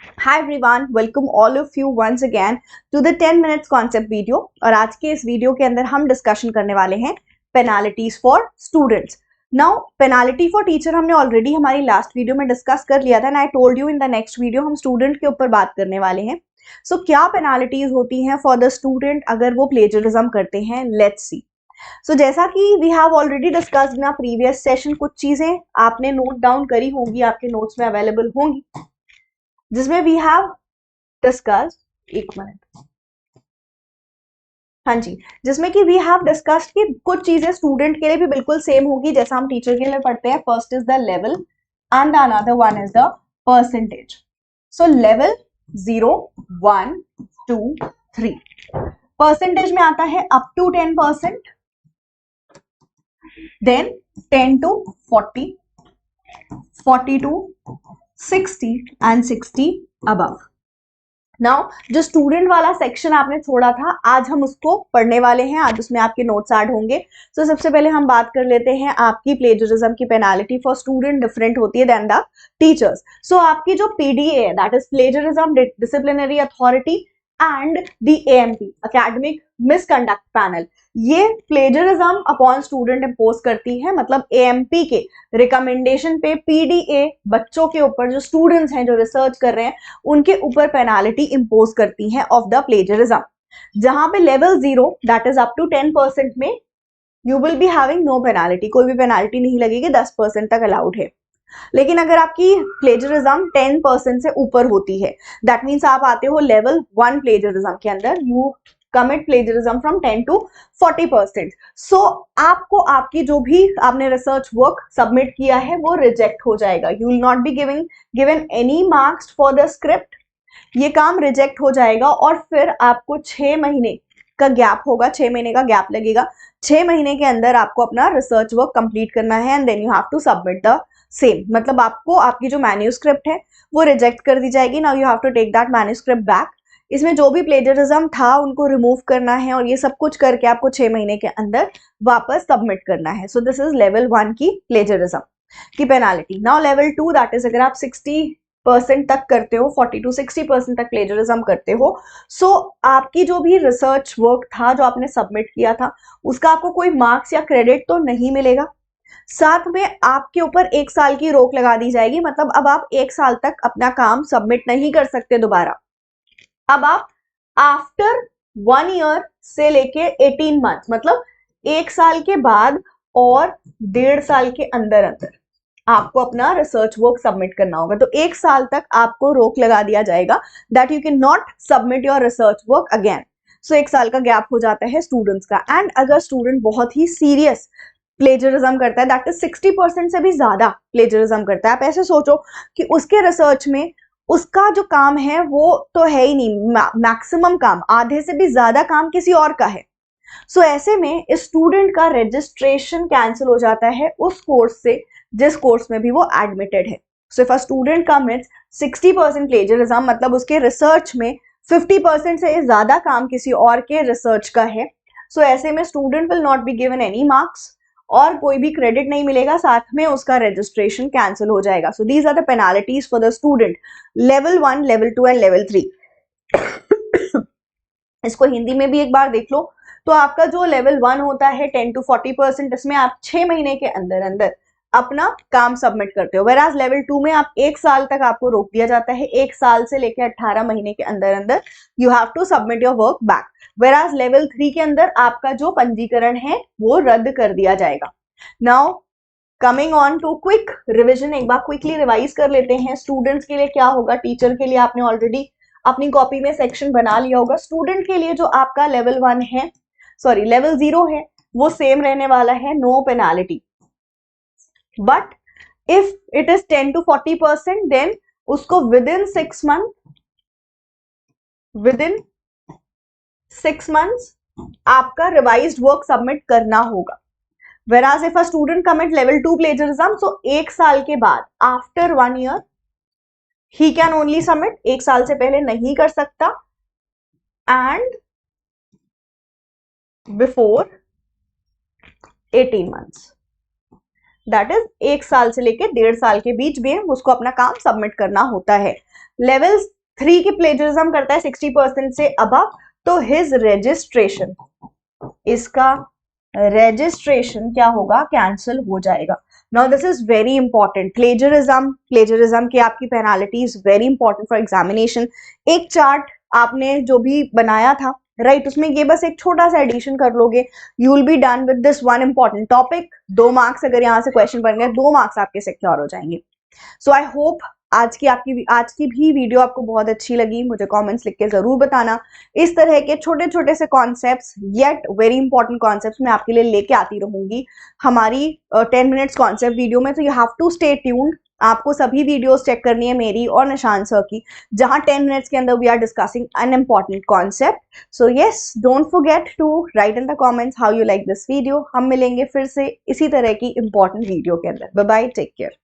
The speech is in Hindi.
Hi everyone, welcome all of you once again to the 10 minutes concept video। और आज के इस वीडियो के अंदर हम डिस्कशन करने वाले हैं penalties for students. Now penalty for teacher हमने ऑलरेडी हमारी लास्ट वीडियो में डिस्कस कर लिया था and I told you in the next video हम स्टूडेंट के ऊपर बात करने वाले हैं। सो क्या पेनाल्टीज होती हैं फॉर द स्टूडेंट अगर वो प्लेजरिज्म करते हैं, लेट्स सी। सो जैसा कि we have already discussed in a previous session, कुछ चीजें आपने नोट डाउन करी होंगी, आपके नोट्स में अवेलेबल होंगी, जिसमें वी हैव डिस्कस्ड, एक मिनट, हाँ जी, जिसमें कि वी हैव डिस्कस्ड कि कुछ चीजें स्टूडेंट के लिए भी बिल्कुल सेम होगी जैसा हम टीचर के लिए पढ़ते हैं। First is the level and another one is the percentage. So level 0, 1, 2, 3। Percentage में आता है up to 10%, then 10 to 40, 40 to 60 and 60 above. Now जो स्टूडेंट वाला सेक्शन आपने छोड़ा था, आज हम उसको पढ़ने वाले हैं, आज उसमें आपके नोट्स ऐड होंगे। सो सबसे पहले हम बात कर लेते हैं आपकी प्लेजरिज्म की पेनाल्टी फॉर स्टूडेंट डिफरेंट होती है देन द टीचर्स। सो आपकी जो पीडीए है, that is plagiarism disciplinary authority and the AMP, academic misconduct panel, ये प्लेजरिज्म अपॉन स्टूडेंट इंपोज करती है। मतलब एएमपी के रिकमेंडेशन पे पीडीए बच्चों के ऊपर, जो स्टूडेंट्स हैं जो रिसर्च कर रहे हैं, उनके ऊपर पेनाल्टी इंपोज करती है ऑफ द प्लेजरिज्म। जहां पे level 0 that is up to 10% में you will be having no penalty, कोई भी पेनाल्टी नहीं लगेगी, 10% तक अलाउड है। लेकिन अगर आपकी प्लेजरिज्म 10% से ऊपर होती है, दैट मीन्स आप आते हो लेवल 1 प्लेजरिज्म के अंदर, you commit plagiarism from 10 to 40%। सो आपको आपकी जो भी आपने रिसर्च वर्क सबमिट किया है वो रिजेक्ट हो जाएगा। You will not be given any marks for the script, ये काम रिजेक्ट हो जाएगा। और फिर आपको 6 महीने का गैप होगा, 6 महीने का गैप लगेगा। 6 महीने के अंदर आपको अपना रिसर्च वर्क कंप्लीट करना है and then you have to submit the same. मतलब आपको आपकी जो मैन्यूस्क्रिप्ट है वो रिजेक्ट कर दी जाएगी। Now you have to take that manuscript back, इसमें जो भी प्लेजरिज्म था उनको रिमूव करना है और ये सब कुछ करके आपको 6 महीने के अंदर वापस सबमिट करना है। सो दिस इज लेवल 1 की प्लेजरिज्म की penalty. Now level 2 that is अगर आप 60% तक करते हो, 40 to 60% तक प्लेजरिज्म करते हो, सो आपकी जो भी रिसर्च वर्क था जो आपने सबमिट किया था उसका आपको कोई मार्क्स या क्रेडिट तो नहीं मिलेगा, साथ में आपके ऊपर 1 साल की रोक लगा दी जाएगी। मतलब अब आप 1 साल तक अपना काम सबमिट नहीं कर सकते दोबारा। अब आप आफ्टर 1 ईयर से लेके 18 मंथ, मतलब 1 साल के बाद और 1.5 साल के अंदर अंदर आपको अपना रिसर्च वर्क सबमिट करना होगा। तो 1 साल तक आपको रोक लगा दिया जाएगा, that you can not submit your research work again. So 1 साल का गैप हो जाता है स्टूडेंट्स का। एंड अगर स्टूडेंट बहुत ही सीरियस प्लेजरिज्म करता है, दैट इज 60% से भी ज्यादा प्लेजरिज्म करता है, आप ऐसे सोचो कि उसके रिसर्च में उसका जो काम है वो तो है ही नहीं, मैक्सिमम काम, आधे से भी ज्यादा काम किसी और का है। सो ऐसे में स्टूडेंट का रजिस्ट्रेशन कैंसिल हो जाता है उस कोर्स से जिस कोर्स में भी वो एडमिटेड है। So if a student commits 60% plagiarism, मतलब उसके रिसर्च में 50% से ज्यादा काम किसी और के रिसर्च का है, सो ऐसे में student will not be given any marks और कोई भी क्रेडिट नहीं मिलेगा, साथ में उसका रजिस्ट्रेशन कैंसिल हो जाएगा। So these are the penalties for the student level 1, level 2 and level 3। इसको हिंदी में भी एक बार देख लो। तो आपका जो लेवल 1 होता है 10 to 40%, इसमें आप 6 महीने के अंदर अंदर अपना काम सबमिट करते हो। वेराज लेवल 2 में आप 1 साल तक आपको रोक दिया जाता है, 1 साल से लेकर 18 महीने के अंदर अंदर you have to submit your work back. Whereas level 3 के अंदर आपका जो पंजीकरण है वो रद्द कर दिया जाएगा। Now coming on to quick revision, एक बार क्विकली रिवाइज कर लेते हैं स्टूडेंट्स के लिए क्या होगा। टीचर के लिए आपने ऑलरेडी अपनी कॉपी में सेक्शन बना लिया होगा। स्टूडेंट के लिए जो आपका लेवल 1 है, सॉरी लेवल 0 है, वो सेम रहने वाला है, no penalty. But if it is 10 to 40% then उसको विदिन 6 months आपका रिवाइज्ड वर्क सबमिट करना होगा। Whereas if a student commit level 2 plagiarism, so 1 साल के बाद after 1 year he can only submit, 1 साल से पहले नहीं कर सकता, and before 18 months। That is 1 साल से लेके 1.5 साल के बीच में उसको अपना काम सबमिट करना होता है। लेवल 3 की प्लेजरिज्म करता है 60% से अबव, तो हिज रजिस्ट्रेशन, इसका रजिस्ट्रेशन क्या होगा, कैंसिल हो जाएगा। Now this is very important, plagiarism की आपकी penalty is very important for examination. एक चार्ट आपने जो भी बनाया था, राइट, उसमें ये बस एक छोटा सा एडिशन कर लोगे, you will be done with this one important topic. 2 marks अगर यहाँ से क्वेश्चन बन गए, 2 मार्क्स आपके सिक्योर हो जाएंगे। सो आई होप आज की भी वीडियो आपको बहुत अच्छी लगी। मुझे कमेंट्स लिख के जरूर बताना। इस तरह के छोटे छोटे से concepts yet very important concepts मैं आपके लिए लेके आती रहूंगी हमारी 10 मिनट्स कॉन्सेप्ट वीडियो में। तो you have to stay tuned. आपको सभी वीडियोस चेक करनी है मेरी और निशान सर की, जहां 10 मिनट्स के अंदर we are discussing an important concept. So yes, don't forget to write in the comments how you like this video. हम मिलेंगे फिर से इसी तरह की इंपॉर्टेंट वीडियो के अंदर। Bye bye, take care.